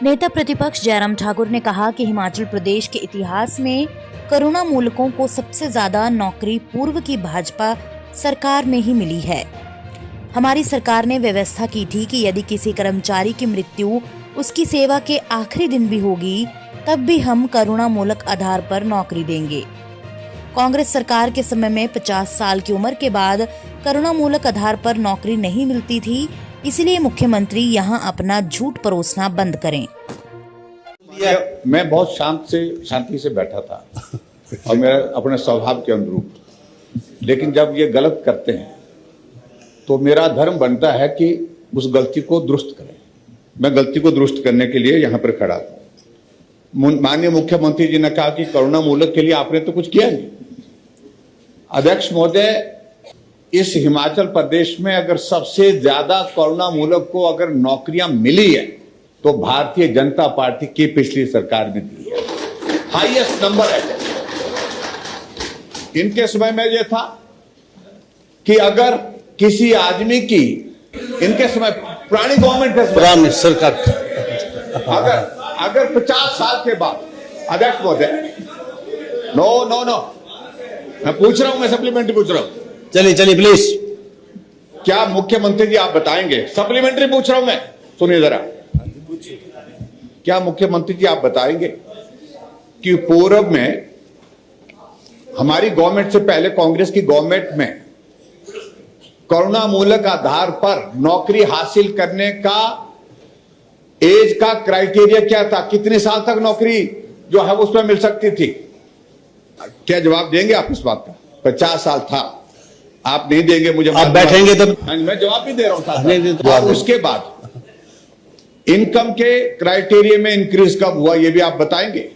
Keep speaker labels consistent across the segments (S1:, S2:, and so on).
S1: नेता प्रतिपक्ष जयराम ठाकुर ने कहा कि हिमाचल प्रदेश के इतिहास में करुणा मूलकों को सबसे ज्यादा नौकरी पूर्व की भाजपा सरकार में ही मिली है। हमारी सरकार ने व्यवस्था की थी कि यदि किसी कर्मचारी की मृत्यु उसकी सेवा के आखिरी दिन भी होगी, तब भी हम करुणा मूलक आधार पर नौकरी देंगे। कांग्रेस सरकार के समय में 50 साल की उम्र के बाद करुणा मूलक आधार पर नौकरी नहीं मिलती थी, इसलिए मुख्यमंत्री यहां अपना झूठ परोसना बंद करें।
S2: मैं बहुत शांति से बैठा था और मेरा अपने स्वभाव के अनुरूप, लेकिन जब ये गलत करते हैं तो मेरा धर्म बनता है कि उस गलती को दुरुस्त करें। मैं गलती को दुरुस्त करने के लिए यहाँ पर खड़ा था। माननीय मुख्यमंत्री जी ने कहा कि करुणा मूलक के लिए आपने तो कुछ किया नहीं। अध्यक्ष महोदय, इस हिमाचल प्रदेश में अगर सबसे ज्यादा करुणा मूलक को अगर नौकरियां मिली है तो भारतीय जनता पार्टी की पिछली सरकार में दी है। हाईएस्ट नंबर है। इनके समय में यह था कि अगर किसी आदमी की, इनके समय पुरानी गवर्नमेंट के समय
S3: सरकार
S2: अगर 50 साल के बाद, अध्यक्ष महोदय, नो मैं पूछ रहा हूं, मैं सप्लीमेंट्री पूछ रहा हूं।
S3: चलिए प्लीज।
S2: क्या मुख्यमंत्री जी आप बताएंगे? सप्लीमेंट्री पूछ रहा हूं मैं, सुनिए जरा। क्या मुख्यमंत्री जी आप बताएंगे कि पूर्व में हमारी गवर्नमेंट से पहले कांग्रेस की गवर्नमेंट में करुणा मूलक आधार पर नौकरी हासिल करने का एज का क्राइटेरिया क्या था? कितने साल तक नौकरी जो है उसमें मिल सकती थी? क्या जवाब देंगे आप इस बात का? 50 साल था, आप नहीं देंगे मुझे,
S3: आप बैठेंगे तो
S2: मैं जवाब भी दे रहा हूं। और उसके बाद इनकम के क्राइटेरिया में इंक्रीज कब हुआ ये भी आप बताएंगे।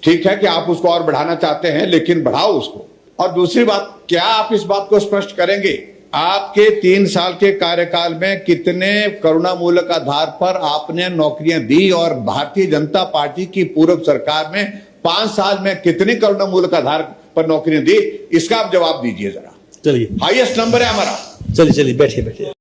S2: ठीक है कि आप उसको और बढ़ाना चाहते हैं, लेकिन बढ़ाओ उसको। और दूसरी बात, क्या आप इस बात को स्पष्ट करेंगे आपके 3 साल के कार्यकाल में कितने करुणा मूलक आधार पर आपने नौकरियां दी और भारतीय जनता पार्टी की पूर्व सरकार में 5 साल में कितने करुणा मूलक आधार पर नौकरियां दी? इसका आप जवाब दीजिए जरा।
S3: चलिए,
S2: हाईएस्ट नंबर है हमारा।
S3: चलिए बैठिए।